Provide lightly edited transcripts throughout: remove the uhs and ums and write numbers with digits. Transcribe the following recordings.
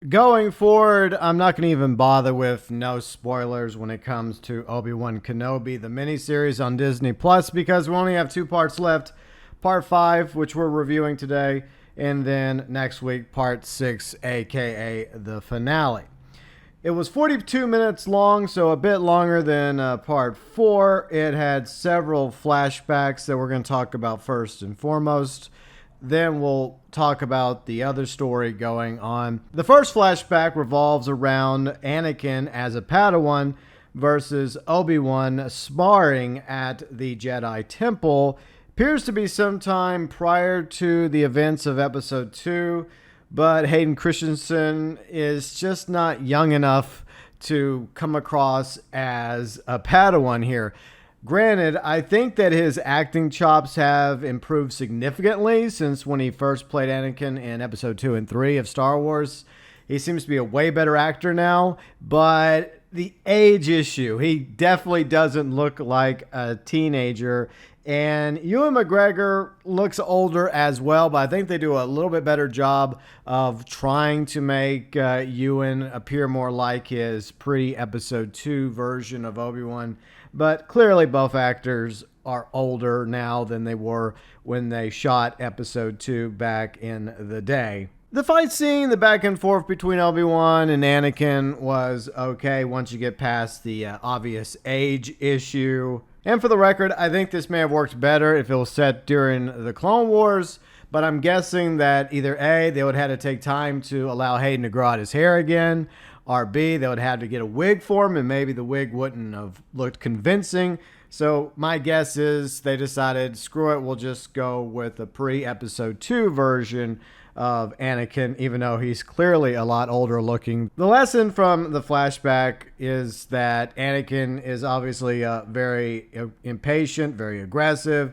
Going forward, I'm not going to even bother with no spoilers when it comes to Obi-Wan Kenobi, the miniseries on Disney Plus, because we only have 2 parts left. Part 5, which we're reviewing today, and then next week, Part 6, aka the finale. It was 42 minutes long, so a bit longer than Part 4. It had several flashbacks that we're going to talk about first and foremost. Then we'll talk about the other story going on. The first flashback revolves around Anakin as a Padawan versus Obi-Wan sparring at the Jedi Temple. Appears to be sometime prior to the events of Episode 2, but Hayden Christensen is just not young enough to come across as a Padawan here. Granted, I think that his acting chops have improved significantly since when he first played Anakin in Episode 2 and 3 of Star Wars. He seems to be a way better actor now, but the age issue, he definitely doesn't look like a teenager. And Ewan McGregor looks older as well, but I think they do a little bit better job of trying to make Ewan appear more like his pre-Episode 2 version of Obi-Wan. But clearly both actors are older now than they were when they shot Episode 2 back in the day. The fight scene, the back and forth between Obi-Wan and Anakin was okay once you get past the obvious age issue. And for the record, I think this may have worked better if it was set during the Clone Wars, but I'm guessing that either A, they would have had to take time to allow Hayden to grow out his hair again, or B, they would have to get a wig for him, and maybe the wig wouldn't have looked convincing. So my guess is they decided, screw it, we'll just go with a pre-Episode 2 version of Anakin, even though he's clearly a lot older looking. The lesson from the flashback is that Anakin is obviously very impatient, very aggressive,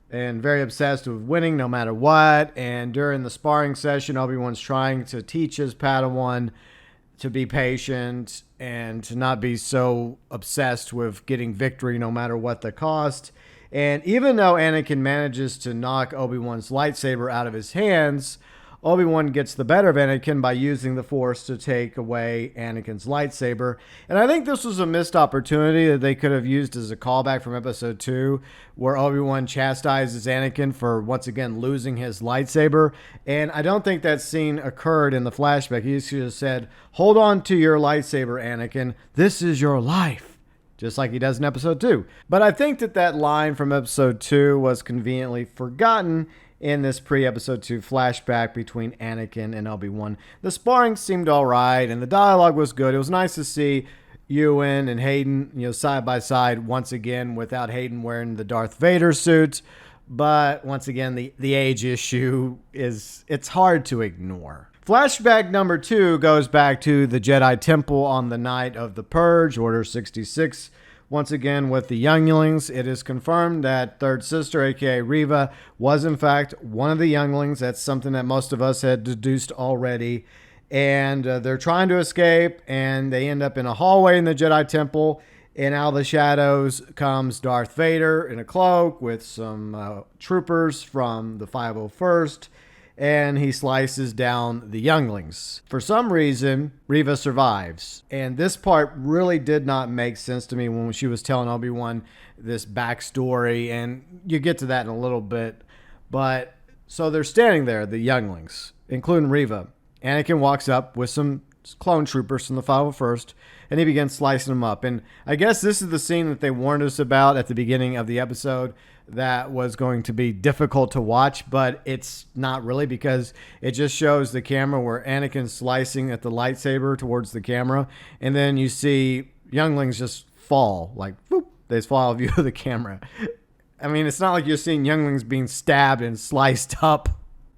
and very obsessed with winning no matter what. And during the sparring session, Obi-Wan's trying to teach his Padawan to be patient and to not be so obsessed with getting victory no matter what the cost. And even though Anakin manages to knock Obi-Wan's lightsaber out of his hands, Obi-Wan gets the better of Anakin by using the Force to take away Anakin's lightsaber. And I think this was a missed opportunity that they could have used as a callback from Episode 2, where Obi-Wan chastises Anakin for once again losing his lightsaber. And I don't think that scene occurred in the flashback. He should have said, "Hold on to your lightsaber, Anakin. This is your life." Just like he does in Episode 2. But I think that line from Episode 2 was conveniently forgotten in this pre-Episode 2 flashback between Anakin and Obi-Wan. The sparring seemed all right, and the dialogue was good. It was nice to see Ewan and Hayden, side by side once again without Hayden wearing the Darth Vader suit. But once again, the age issue it's hard to ignore. Flashback number 2 goes back to the Jedi Temple on the night of the Purge, Order 66. Once again, with the younglings, it is confirmed that Third Sister, aka Reva, was in fact one of the younglings. That's something that most of us had deduced already. And they're trying to escape, and they end up in a hallway in the Jedi Temple. And out of the shadows comes Darth Vader in a cloak with some troopers from the 501st. And he slices down the younglings. For some reason, Reva survives. And this part really did not make sense to me when she was telling Obi-Wan this backstory. And you get to that in a little bit. But so they're standing there, the younglings, including Reva. Anakin walks up with some clone troopers from the 501st, and he begins slicing them up. And I guess this is the scene that they warned us about at the beginning of the episode, that was going to be difficult to watch, but it's not really, because it just shows the camera where Anakin's slicing at the lightsaber towards the camera, and then you see younglings just fall, like, whoop, they just fall out of view of the camera. I mean, it's not like you're seeing younglings being stabbed and sliced up.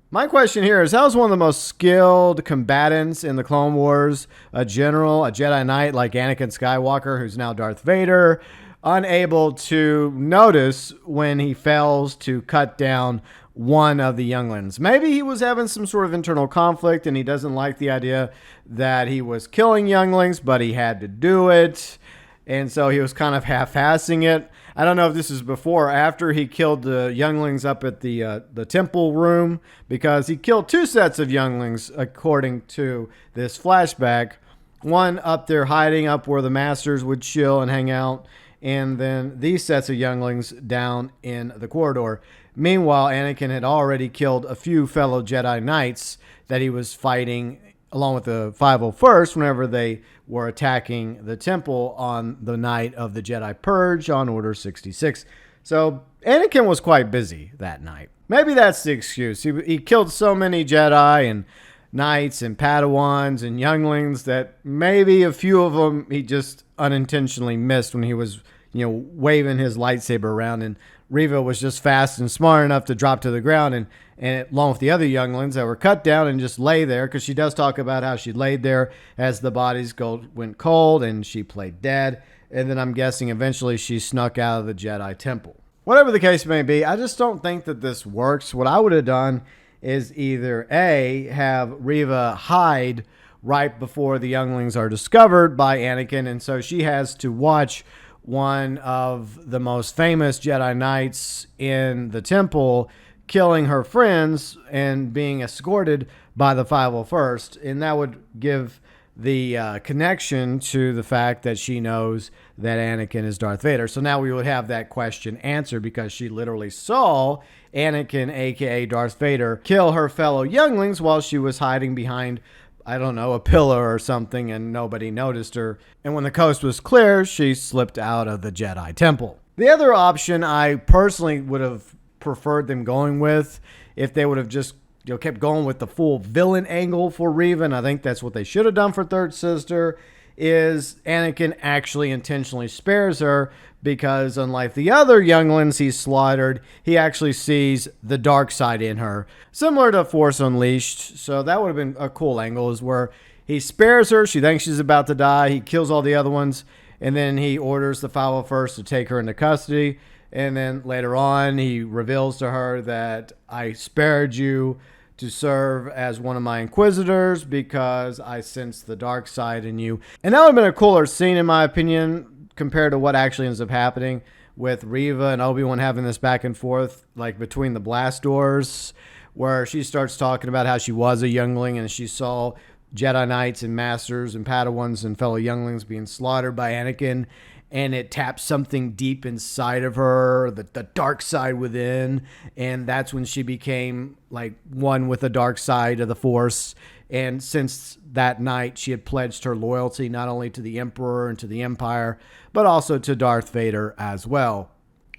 My question here is, how's one of the most skilled combatants in the Clone Wars, a general, a Jedi Knight like Anakin Skywalker, who's now Darth Vader, unable to notice when he fails to cut down one of the younglings? Maybe he was having some sort of internal conflict and he doesn't like the idea that he was killing younglings, but he had to do it. And so he was kind of half-assing it. I don't know if this is before or after he killed the younglings up at the temple room, because he killed 2 sets of younglings according to this flashback. One up there hiding up where the masters would chill and hang out, and then these sets of younglings down in the corridor. Meanwhile, Anakin had already killed a few fellow Jedi Knights that he was fighting along with the 501st whenever they were attacking the temple on the night of the Jedi Purge on Order 66. So Anakin was quite busy that night. Maybe that's the excuse. He killed so many Jedi and Knights and Padawans and younglings that maybe a few of them he just unintentionally missed when he was, waving his lightsaber around, and Reva was just fast and smart enough to drop to the ground and along with the other younglings that were cut down and just lay there, because she does talk about how she laid there as the bodies went cold and she played dead. And then I'm guessing eventually she snuck out of the Jedi Temple. Whatever the case may be, I just don't think that this works. What I would have done is either A, have Reva hide right before the younglings are discovered by Anakin, and so she has to watch one of the most famous Jedi Knights in the temple killing her friends and being escorted by the 501st, and that would give the connection to the fact that she knows that Anakin is Darth Vader. So now we would have that question answered, because she literally saw Anakin, aka Darth Vader, kill her fellow younglings while she was hiding behind, I don't know, a pillar or something, and nobody noticed her. And when the coast was clear, she slipped out of the Jedi Temple. The other option I personally would have preferred them going with, if they would have just kept going with the full villain angle for Reva, and I think that's what they should have done for Third Sister, is Anakin actually intentionally spares her, because unlike the other younglings he's slaughtered, he actually sees the dark side in her, similar to Force Unleashed. So that would have been a cool angle, is where he spares her, she thinks she's about to die, he kills all the other ones, and then he orders the 501st to take her into custody. And then later on, he reveals to her that I spared you to serve as one of my inquisitors because I sense the dark side in you. And that would have been a cooler scene, in my opinion, compared to what actually ends up happening with Reva and Obi-Wan having this back and forth, like between the blast doors, where she starts talking about how she was a youngling and she saw Jedi Knights and Masters and Padawans and fellow younglings being slaughtered by Anakin. And it taps something deep inside of her, the dark side within. And that's when she became like one with the dark side of the Force. And since that night, she had pledged her loyalty not only to the Emperor and to the Empire, but also to Darth Vader as well.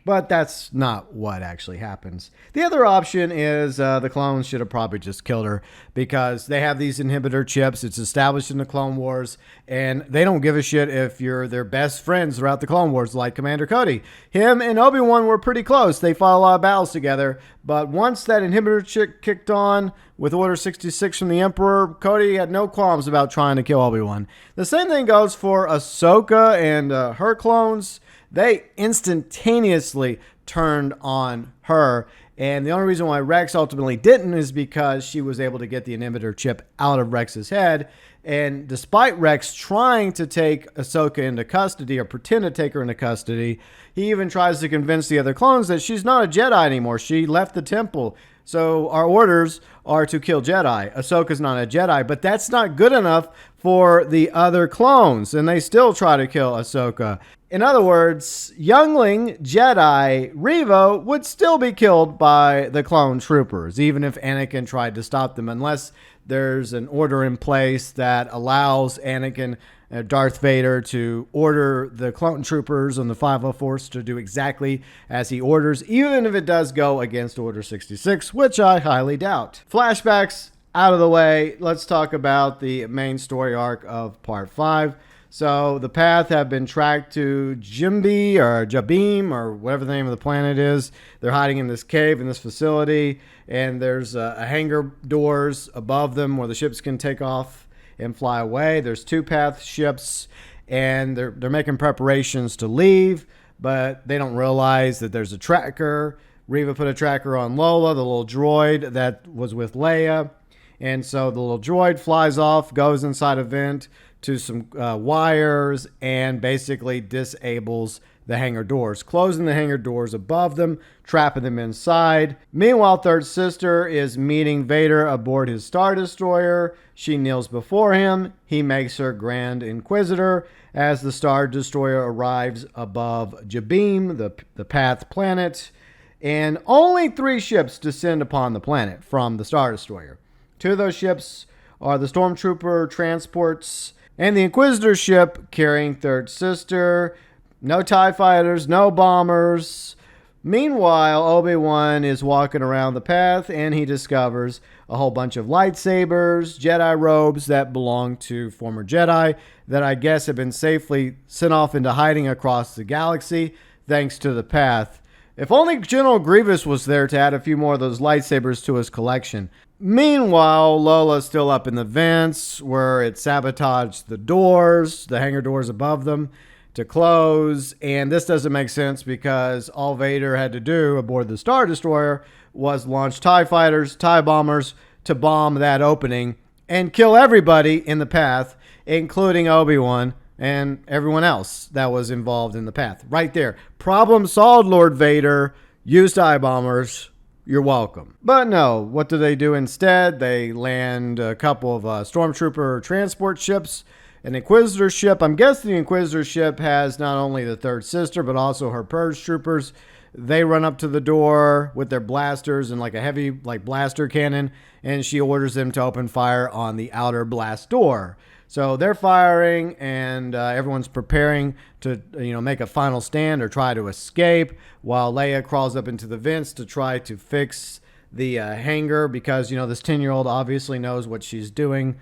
But that's not what actually happens. The other option is the clones should have probably just killed her, because they have these inhibitor chips. It's established in the Clone Wars, and they don't give a shit if you're their best friends throughout the Clone Wars, like Commander Cody. Him and Obi-Wan were pretty close. They fought a lot of battles together, but once that inhibitor chip kicked on with Order 66 from the Emperor, Cody had no qualms about trying to kill Obi-Wan. The same thing goes for Ahsoka and her clones. They instantaneously turned on her. And the only reason why Rex ultimately didn't is because she was able to get the inhibitor chip out of Rex's head. And despite Rex trying to take Ahsoka into custody, or pretend to take her into custody, he even tries to convince the other clones that she's not a Jedi anymore. She left the temple. So our orders are to kill Jedi. Ahsoka's not a Jedi, but that's not good enough for the other clones. And they still try to kill Ahsoka. In other words, youngling Jedi Reva would still be killed by the clone troopers, even if Anakin tried to stop them, unless there's an order in place that allows Anakin, Darth Vader, to order the clone troopers on the 501st to do exactly as he orders, even if it does go against Order 66, which I highly doubt. Flashbacks out of the way, let's talk about the main story arc of Part 5. So the path have been tracked to Jimby or Jabim or whatever the name of the planet is. They're hiding in this cave in this facility, and there's a hangar doors above them where the ships can take off and fly away. There's 2 path ships, and they're making preparations to leave, but they don't realize that there's a tracker. Reva put a tracker on Lola, the little droid that was with Leia. And so the little droid flies off, goes inside a vent to some wires and basically disables the hangar doors, closing the hangar doors above them, trapping them inside. Meanwhile, Third Sister is meeting Vader aboard his Star Destroyer. She kneels before him. He makes her Grand Inquisitor as the Star Destroyer arrives above Jabeam, the Path planet. And only 3 ships descend upon the planet from the Star Destroyer. 2 of those ships are the Stormtrooper transports and the Inquisitor ship carrying Third Sister. No TIE fighters, no bombers. Meanwhile, Obi-Wan is walking around the path and he discovers a whole bunch of lightsabers, Jedi robes that belong to former Jedi that I guess have been safely sent off into hiding across the galaxy thanks to the path. If only General Grievous was there to add a few more of those lightsabers to his collection. Meanwhile, Lola's still up in the vents where it sabotaged the doors, the hangar doors above them, to close. And this doesn't make sense because all Vader had to do aboard the Star Destroyer was launch TIE fighters, TIE bombers to bomb that opening and kill everybody in the path, including Obi-Wan and everyone else that was involved in the path. Right there. Problem solved, Lord Vader. Use TIE bombers. You're welcome. But no, what do they do instead? They land a couple of Stormtrooper transport ships, an Inquisitor ship. I'm guessing the Inquisitor ship has not only the Third Sister, but also her Purge troopers. They run up to the door with their blasters and like a heavy blaster cannon, and she orders them to open fire on the outer blast door. So they're firing, and everyone's preparing to make a final stand or try to escape, while Leia crawls up into the vents to try to fix the hangar because this 10-year-old obviously knows what she's doing.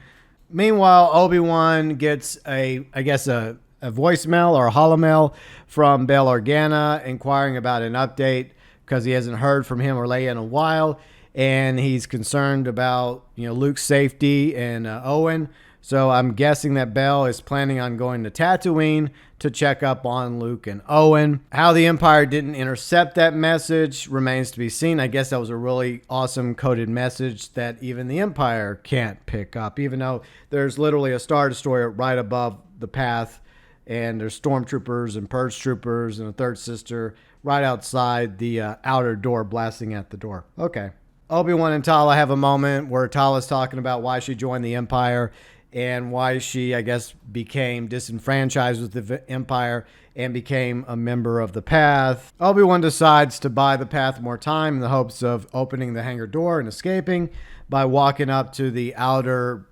Meanwhile, Obi-Wan gets a voicemail or a holomail from Bail Organa inquiring about an update because he hasn't heard from him or Leia in a while, and he's concerned about Luke's safety and Owen. So I'm guessing that Bail is planning on going to Tatooine to check up on Luke and Owen. How the Empire didn't intercept that message remains to be seen. I guess that was a really awesome coded message that even the Empire can't pick up, even though there's literally a Star Destroyer right above the path, and there's Stormtroopers and Purge troopers and a Third Sister right outside the outer door blasting at the door. Okay. Obi-Wan and Tala have a moment where Tala's talking about why she joined the Empire and why she, I guess, became disenfranchised with the Empire and became a member of the Path. Obi-Wan decides to buy the Path more time in the hopes of opening the hangar door and escaping by walking up to the outer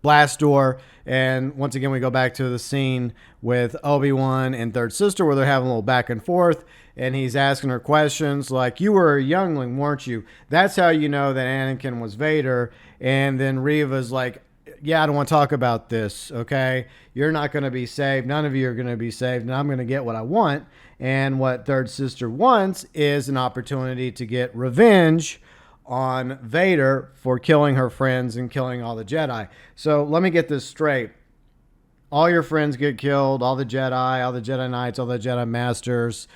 blast door. And once again, we go back to the scene with Obi-Wan and Third Sister where they're having a little back and forth. And he's asking her questions like, you were a youngling, weren't you? That's how you know that Anakin was Vader. And then Reva's like, yeah, I don't want to talk about this, okay? You're not going to be saved. None of you are going to be saved, and I'm going to get what I want. And what Third Sister wants is an opportunity to get revenge on Vader for killing her friends and killing all the Jedi. So let me get this straight. All your friends get killed, all the Jedi Knights, all the Jedi Masters.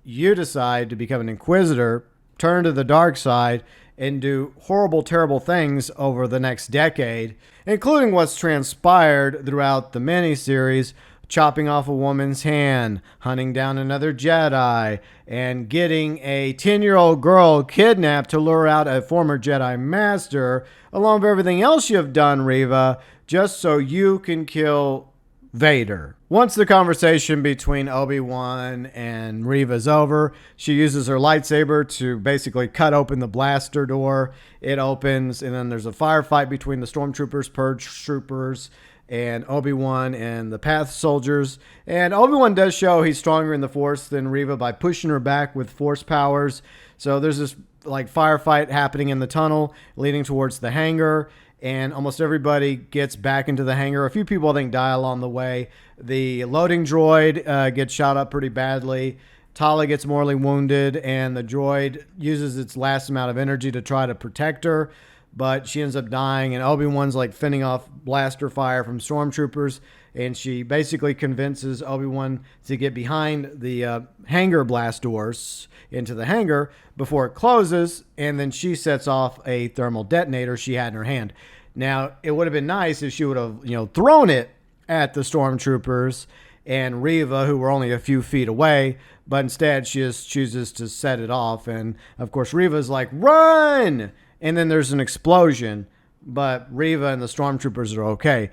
You decide to become an Inquisitor, turn to the dark side, and do horrible, terrible things over the next decade, including what's transpired throughout the miniseries, chopping off a woman's hand, hunting down another Jedi, and getting a 10-year-old girl kidnapped to lure out a former Jedi Master, along with everything else you have done, Reva, just so you can kill Vader. Once the conversation between Obi-Wan and Reva's over, she uses her lightsaber to basically cut open the blaster door. It opens, and then there's a firefight between the Stormtroopers, Purge troopers, and Obi-Wan and the Path soldiers. And Obi-Wan does show he's stronger in the Force than Reva by pushing her back with Force powers. So there's this firefight happening in the tunnel leading towards the hangar. And almost everybody gets back into the hangar. A few people, I think, die along the way. The loading droid gets shot up pretty badly. Tala gets mortally wounded, and the droid uses its last amount of energy to try to protect her, but she ends up dying, and Obi-Wan's fending off blaster fire from stormtroopers, and she basically convinces Obi-Wan to get behind the hangar blast doors into the hangar before it closes, and then she sets off a thermal detonator she had in her hand. Now, it would have been nice if she would have, thrown it at the stormtroopers and Reva, who were only a few feet away, but instead she just chooses to set it off. And of course, Reva's like, run! And then there's an explosion, but Reva and the stormtroopers are okay.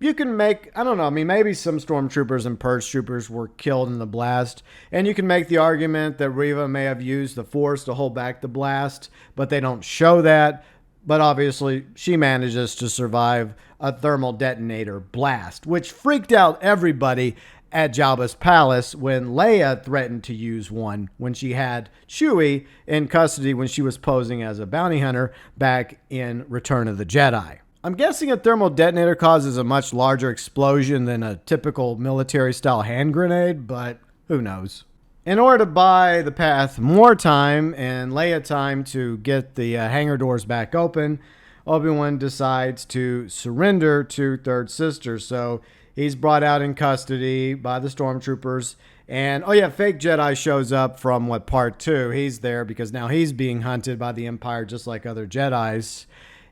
You can make, I don't know, I mean, maybe some stormtroopers and purge troopers were killed in the blast, and you can make the argument that Reva may have used the Force to hold back the blast, but they don't show that. But obviously, she manages to survive a thermal detonator blast, which freaked out everybody at Jabba's palace when Leia threatened to use one when she had Chewie in custody when she was posing as a bounty hunter back in Return of the Jedi. I'm guessing a thermal detonator causes a much larger explosion than a typical military-style hand grenade, but who knows? In order to buy the path more time and Leia time to get the hangar doors back open, Obi-Wan decides to surrender to Third Sister. So he's brought out in custody by the stormtroopers. And, oh yeah, fake Jedi shows up from, part 2. He's there because now he's being hunted by the Empire just like other Jedis.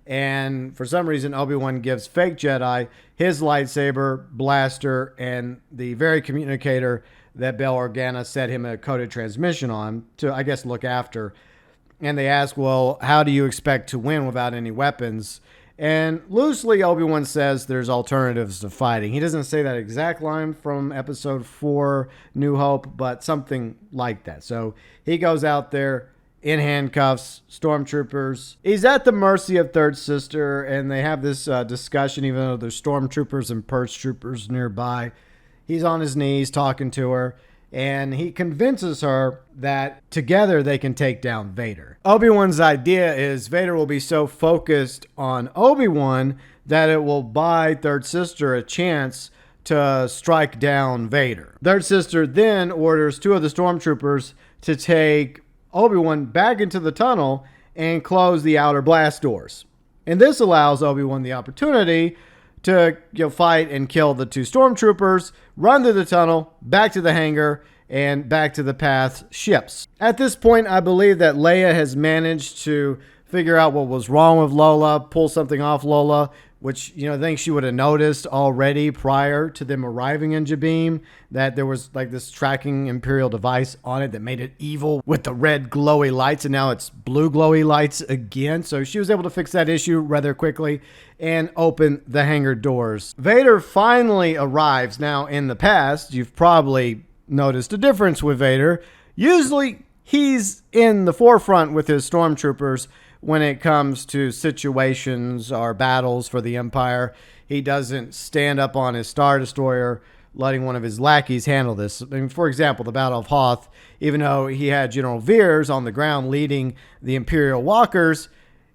And for some reason, Obi-Wan gives fake Jedi his lightsaber, blaster, and the very communicator that Bail Organa set him a coded transmission on to, I guess, look after. And they ask, well, how do you expect to win without any weapons? And loosely, Obi-Wan says there's alternatives to fighting. He doesn't say that exact line from Episode 4, New Hope, but something like that. So he goes out there in handcuffs, stormtroopers. He's at the mercy of Third Sister, and they have this discussion, even though there's stormtroopers and purge troopers nearby. He's on his knees talking to her, and he convinces her that together they can take down Vader. Obi-Wan's idea is Vader will be so focused on Obi-Wan that it will buy Third Sister a chance to strike down Vader. Third Sister then orders 2 of the stormtroopers to take Obi-Wan back into the tunnel and close the outer blast doors. And this allows Obi-Wan the opportunity to fight and kill the 2 stormtroopers, run through the tunnel, back to the hangar, and back to the path ships. At this point, I believe that Leia has managed to figure out what was wrong with Lola, pull something off Lola, which, I think she would have noticed already prior to them arriving in Jabim, that there was like this tracking Imperial device on it that made it evil with the red glowy lights, and now it's blue glowy lights again. So she was able to fix that issue rather quickly and open the hangar doors. Vader finally arrives. Now, in the past, you've probably noticed a difference with Vader. Usually, he's in the forefront with his stormtroopers when it comes to situations or battles for the Empire. He doesn't stand up on his Star Destroyer letting one of his lackeys handle this. I mean, for example, the Battle of Hoth, even though he had General Veers on the ground leading the Imperial walkers,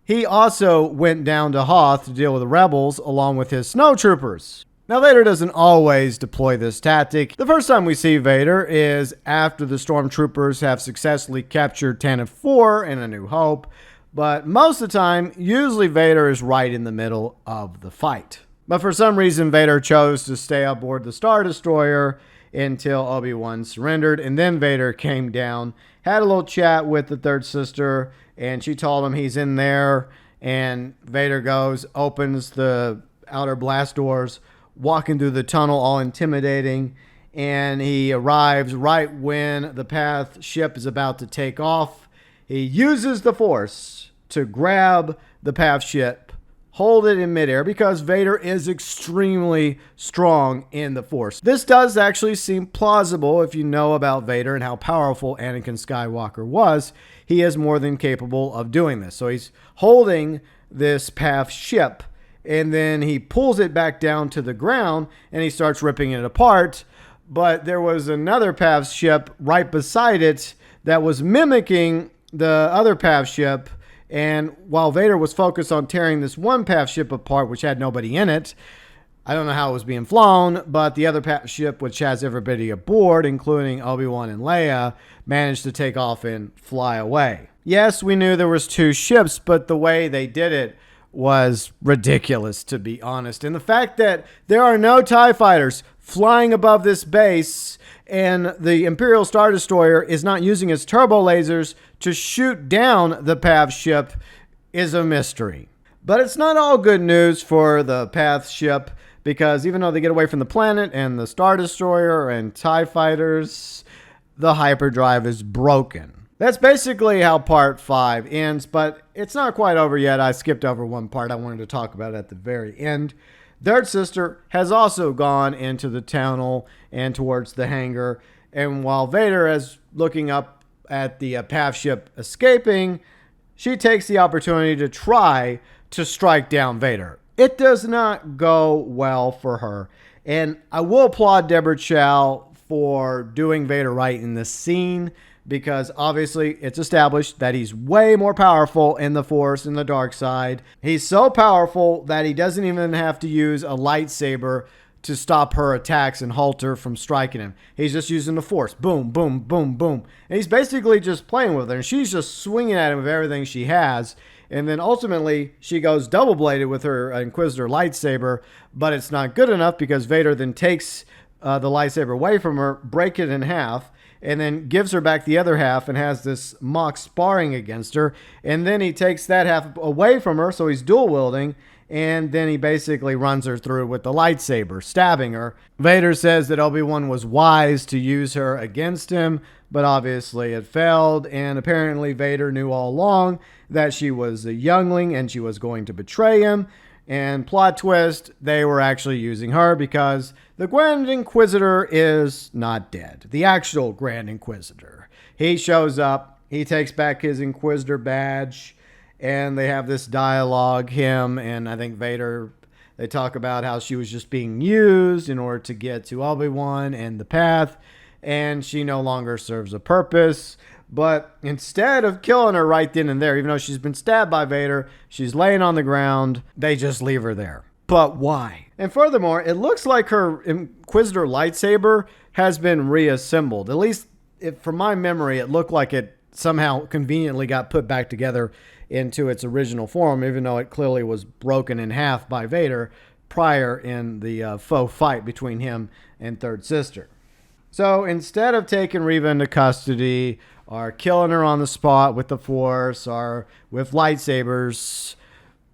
he also went down to Hoth to deal with the rebels along with his snowtroopers. Now, Vader doesn't always deploy this tactic. The first time we see Vader is after the stormtroopers have successfully captured Tantive 4 in A New Hope. But most of the time, usually Vader is right in the middle of the fight. But for some reason, Vader chose to stay aboard the Star Destroyer until Obi-Wan surrendered. And then Vader came down, had a little chat with the Third Sister, and she told him he's in there. And Vader goes, opens the outer blast doors, walking through the tunnel, all intimidating. And he arrives right when the path ship is about to take off. He uses the Force to grab the path ship, hold it in midair, because Vader is extremely strong in the Force. This does actually seem plausible if you know about Vader and how powerful Anakin Skywalker was. He is more than capable of doing this. So he's holding this path ship, and then he pulls it back down to the ground, and he starts ripping it apart. But there was another path ship right beside it that was mimicking the other path ship, and while Vader was focused on tearing this one path ship apart, which had nobody in it, I don't know how it was being flown, but the other path ship, which has everybody aboard, including Obi-Wan and Leia, managed to take off and fly away. Yes, we knew there was 2 ships, but the way they did it was ridiculous, to be honest. And the fact that there are no TIE fighters flying above this base, and the Imperial Star Destroyer is not using its turbo lasers to shoot down the path ship is a mystery. But it's not all good news for the path ship, because even though they get away from the planet and the Star Destroyer and TIE fighters, the hyperdrive is broken. That's basically how part 5 ends, but it's not quite over yet. I skipped over one part I wanted to talk about at the very end. Third sister has also gone into the tunnel and towards the hangar, and while Vader is looking up at the PAF ship escaping, she takes the opportunity to try to strike down Vader. It does not go well for her, and I will applaud Deborah Chow for doing Vader right in this scene, because obviously it's established that he's way more powerful in the Force, in the dark side. He's so powerful that he doesn't even have to use a lightsaber to stop her attacks and halt her from striking him. He's just using the Force. Boom, boom, boom, boom. And he's basically just playing with her, and she's just swinging at him with everything she has. And then ultimately, she goes double-bladed with her Inquisitor lightsaber, but it's not good enough because Vader then takes the lightsaber away from her, break it in half, and then gives her back the other half and has this mock sparring against her. And then he takes that half away from her, so he's dual wielding, and then he basically runs her through with the lightsaber, stabbing her. Vader says that Obi-Wan was wise to use her against him, but obviously it failed, and apparently Vader knew all along that she was a youngling and she was going to betray him. And plot twist, they were actually using her because the Grand Inquisitor is not dead. The actual Grand Inquisitor. He shows up, he takes back his Inquisitor badge, and they have this dialogue, him and I think Vader. They talk about how she was just being used in order to get to Obi-Wan and the path, and she no longer serves a purpose. But instead of killing her right then and there, even though she's been stabbed by Vader, she's laying on the ground, they just leave her there. But why? And furthermore, it looks like her Inquisitor lightsaber has been reassembled. At least, from my memory, it looked like it somehow conveniently got put back together into its original form, even though it clearly was broken in half by Vader prior in the faux fight between him and Third Sister. So instead of taking Reva into custody, or killing her on the spot with the Force, or with lightsabers,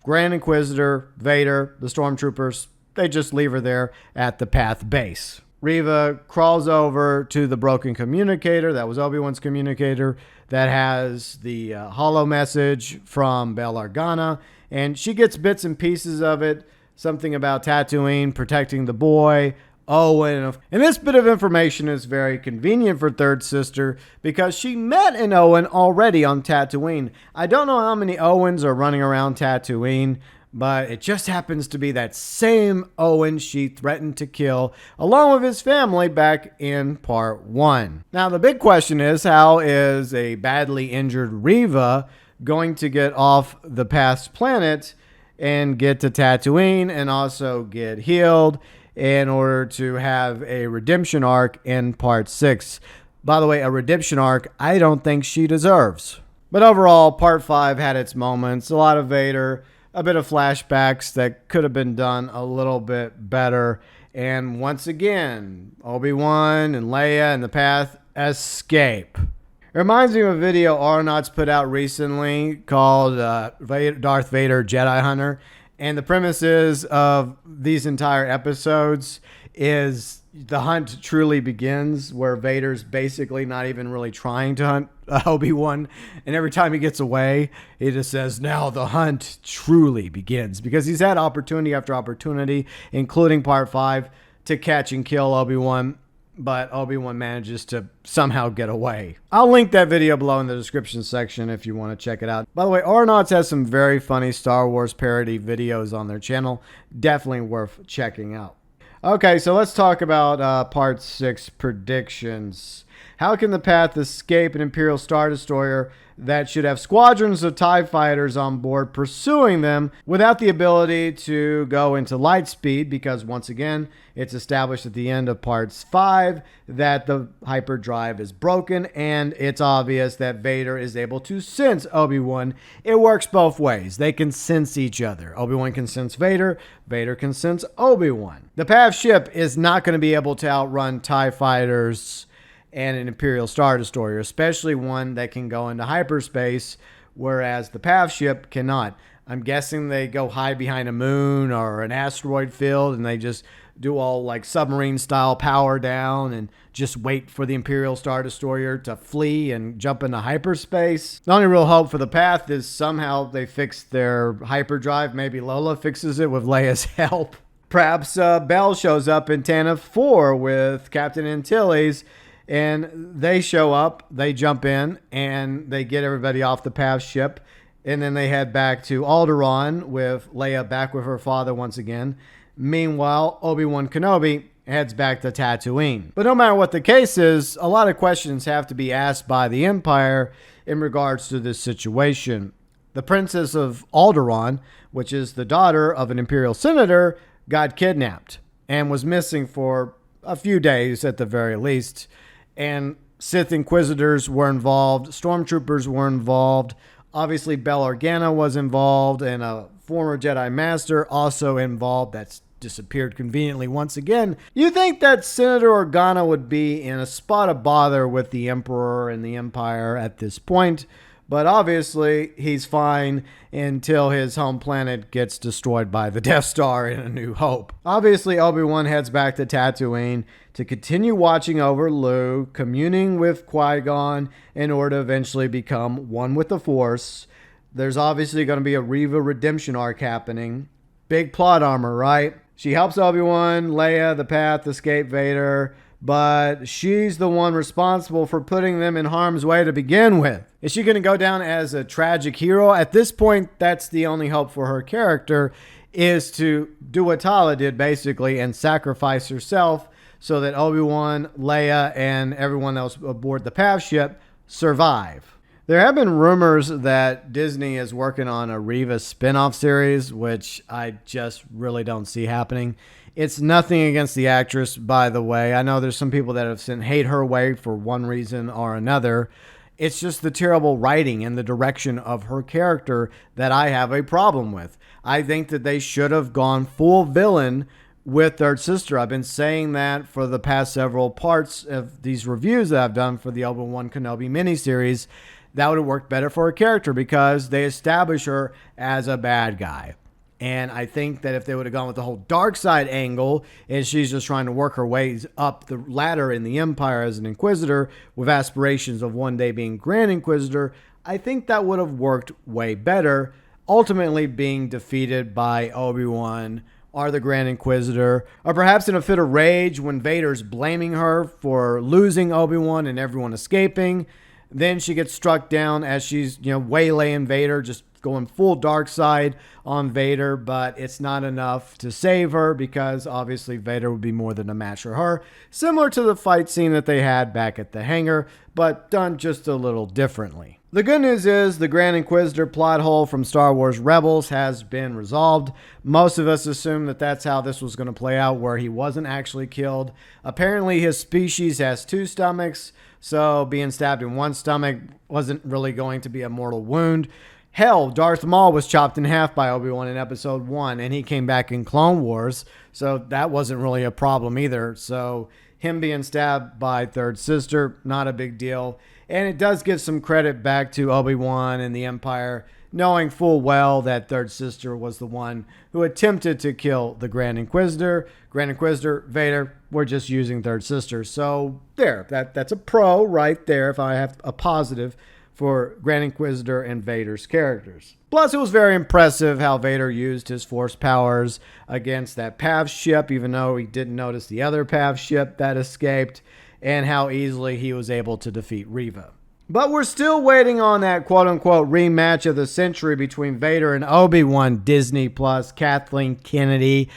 Grand Inquisitor, Vader, the Stormtroopers, they just leave her there at the Path base. Reva crawls over to the broken communicator, that was Obi-Wan's communicator, that has the holo message from Bail Organa, and she gets bits and pieces of it, something about Tatooine protecting the boy, Owen. And this bit of information is very convenient for Third Sister because she met an Owen already on Tatooine. I don't know how many Owens are running around Tatooine, but it just happens to be that same Owen she threatened to kill along with his family back in part 1. Now the big question is, how is a badly injured Reva going to get off the past planet and get to Tatooine and also get healed in order to have a redemption arc in part 6. By the way, a redemption arc I don't think she deserves. But overall, part 5 had its moments. A lot of Vader, a bit of flashbacks that could have been done a little bit better. And once again, Obi-Wan and Leia and the Path escape. It reminds me of a video Aeronauts put out recently called Darth Vader Jedi Hunter. And the premises of these entire episodes is the hunt truly begins, where Vader's basically not even really trying to hunt Obi-Wan. And every time he gets away, he just says, now the hunt truly begins. Because he's had opportunity after opportunity, including part 5, to catch and kill Obi-Wan. But Obi-Wan manages to somehow get away. I'll link that video below in the description section if you want to check it out. By the way, Aeronauts has some very funny Star Wars parody videos on their channel. Definitely worth checking out. Okay, so let's talk about Part 6 predictions. How can the Path escape an Imperial Star Destroyer that should have squadrons of TIE fighters on board pursuing them without the ability to go into light speed? Because once again, it's established at the end of Part 5 that the hyperdrive is broken, and it's obvious that Vader is able to sense Obi-Wan. It works both ways. They can sense each other. Obi-Wan can sense Vader. Vader can sense Obi-Wan. The Path ship is not going to be able to outrun TIE fighters and an Imperial Star Destroyer, especially one that can go into hyperspace, whereas the Path ship cannot. I'm guessing they go hide behind a moon or an asteroid field and they just do all like submarine style power down and just wait for the Imperial Star Destroyer to flee and jump into hyperspace. The only real hope for the path is somehow they fix their hyperdrive. Maybe Lola fixes it with Leia's help. Perhaps Bell shows up in Tantive 4 with Captain Antilles, and they show up, they jump in, and they get everybody off the path ship. And then they head back to Alderaan with Leia back with her father once again. Meanwhile, Obi-Wan Kenobi heads back to Tatooine. But no matter what the case is, a lot of questions have to be asked by the Empire in regards to this situation. The Princess of Alderaan, which is the daughter of an Imperial Senator, got kidnapped and was missing for a few days at the very least. And Sith Inquisitors were involved, Stormtroopers were involved, obviously Bail Organa was involved, and a former Jedi Master also involved that's disappeared conveniently once again. You think that Senator Organa would be in a spot of bother with the Emperor and the Empire at this point, but obviously he's fine until his home planet gets destroyed by the Death Star in A New Hope. Obviously, Obi-Wan heads back to Tatooine to continue watching over Luke, communing with Qui-Gon in order to eventually become one with the Force. There's obviously going to be a Reva redemption arc happening. Big plot armor, right? She helps Obi-Wan, Leia, the Path, escape Vader, but she's the one responsible for putting them in harm's way to begin with. Is she going to go down as a tragic hero? At this point, that's the only hope for her character, is to do what Tala did, basically, and sacrifice herself so that Obi-Wan, Leia, and everyone else aboard the Path ship survive. There have been rumors that Disney is working on a Reva spin-off series, which I just really don't see happening. It's nothing against the actress, by the way. I know there's some people that have sent hate her way for one reason or another. It's just the terrible writing and the direction of her character that I have a problem with. I think that they should have gone full villain with Third Sister. I've been saying that for the past several parts of these reviews that I've done for the Obi-Wan Kenobi miniseries. That would have worked better for her character because they establish her as a bad guy. And I think that if they would have gone with the whole dark side angle and she's just trying to work her ways up the ladder in the Empire as an Inquisitor with aspirations of one day being Grand Inquisitor, I think that would have worked way better, ultimately being defeated by Obi-Wan or the Grand Inquisitor, or perhaps in a fit of rage when Vader's blaming her for losing Obi-Wan and everyone escaping. Then she gets struck down as she's, waylaying Vader, just going full dark side on Vader, but it's not enough to save her because obviously Vader would be more than a match for her. Similar to the fight scene that they had back at the hangar, but done just a little differently. The good news is the Grand Inquisitor plot hole from Star Wars Rebels has been resolved. Most of us assumed that that's how this was going to play out, where he wasn't actually killed. Apparently his species has two stomachs, so being stabbed in one stomach wasn't really going to be a mortal wound. Hell, Darth Maul was chopped in half by Obi-Wan in Episode 1, and he came back in Clone Wars, so that wasn't really a problem either. So him being stabbed by Third Sister, not a big deal. And it does give some credit back to Obi-Wan and the Empire, knowing full well that Third Sister was the one who attempted to kill the Grand Inquisitor. Grand Inquisitor, Vader, we're just using Third Sister. So there, that's a pro right there if I have a positive for Grand Inquisitor and Vader's characters. Plus, it was very impressive how Vader used his Force powers against that Path ship, even though he didn't notice the other Path ship that escaped, and how easily he was able to defeat Reva. But we're still waiting on that quote-unquote rematch of the century between Vader and Obi-Wan. Disney Plus, Kathleen Kennedy.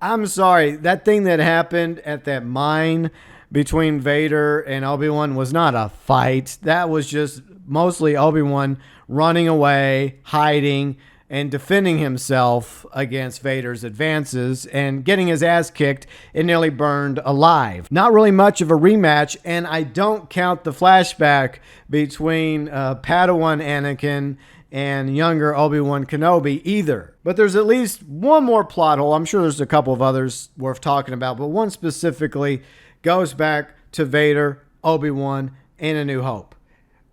I'm sorry, that thing that happened at that mine between Vader and Obi-Wan was not a fight. That was just mostly Obi-Wan running away, hiding, and defending himself against Vader's advances and getting his ass kicked and nearly burned alive. Not really much of a rematch, and I don't count the flashback between Padawan Anakin and younger Obi-Wan Kenobi either. But there's at least one more plot hole. I'm sure there's a couple of others worth talking about, but one specifically goes back to Vader, Obi-Wan, and A New Hope.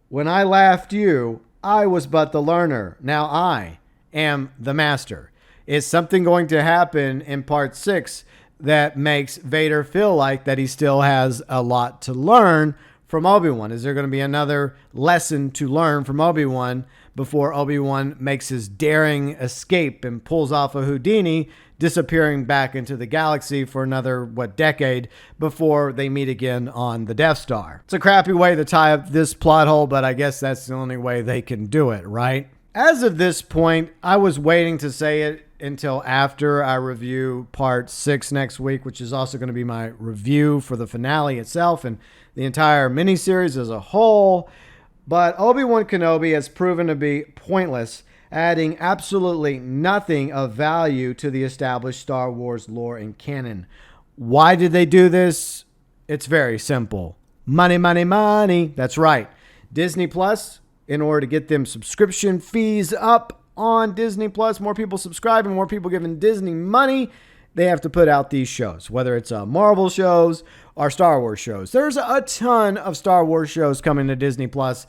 When I laughed you, I was but the learner. Now I am the master. Is something going to happen in part 6 that makes Vader feel like that he still has a lot to learn from Obi-Wan? Is there going to be another lesson to learn from Obi-Wan before Obi-Wan makes his daring escape and pulls off a Houdini, disappearing back into the galaxy for another, decade before they meet again on the Death Star? It's a crappy way to tie up this plot hole, but I guess that's the only way they can do it, right? As of this point, I was waiting to say it until after I review part 6 next week, which is also going to be my review for the finale itself and the entire miniseries as a whole. But Obi-Wan Kenobi has proven to be pointless, adding absolutely nothing of value to the established Star Wars lore and canon. Why did they do this? It's very simple. Money, money, money. That's right. Disney Plus, in order to get them subscription fees up on Disney Plus, more people subscribing, more people giving Disney money, they have to put out these shows, whether it's Marvel shows or Star Wars shows. There's a ton of Star Wars shows coming to Disney Plus.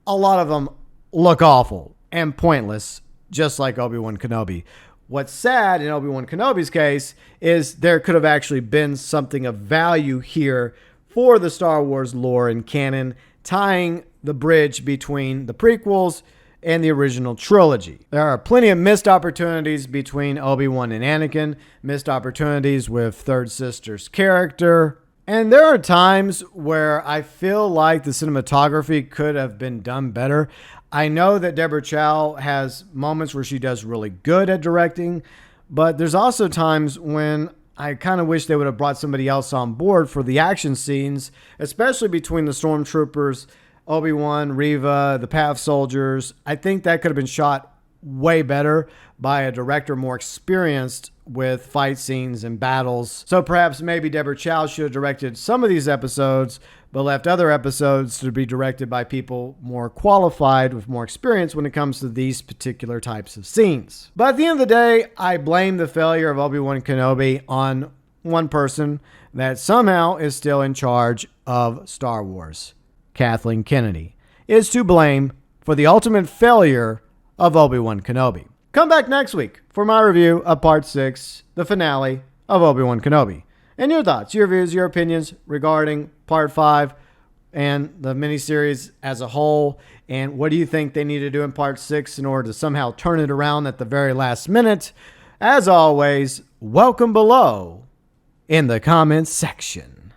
A lot of them look awful and pointless, just like Obi-Wan Kenobi. What's sad in Obi-Wan Kenobi's case is there could have actually been something of value here for the Star Wars lore and canon, tying the bridge between the prequels and the original trilogy. There are plenty of missed opportunities between Obi-Wan and Anakin, missed opportunities with Third Sister's character, and there are times where I feel like the cinematography could have been done better. I know that Deborah Chow has moments where she does really good at directing, but there's also times when I kind of wish they would have brought somebody else on board for the action scenes, especially between the stormtroopers, Obi-Wan, Reva, the Path Soldiers. I think that could have been shot way better by a director more experienced with fight scenes and battles. So perhaps maybe Deborah Chow should have directed some of these episodes, but left other episodes to be directed by people more qualified with more experience when it comes to these particular types of scenes. But at the end of the day, I blame the failure of Obi-Wan Kenobi on one person that somehow is still in charge of Star Wars. Kathleen Kennedy is to blame for the ultimate failure of Obi-Wan Kenobi. Come back next week for my review of Part 6, the finale of Obi-Wan Kenobi. And your thoughts, your views, your opinions regarding Part 5 and the miniseries as a whole. And what do you think they need to do in Part 6 in order to somehow turn it around at the very last minute? As always, welcome below in the comments section.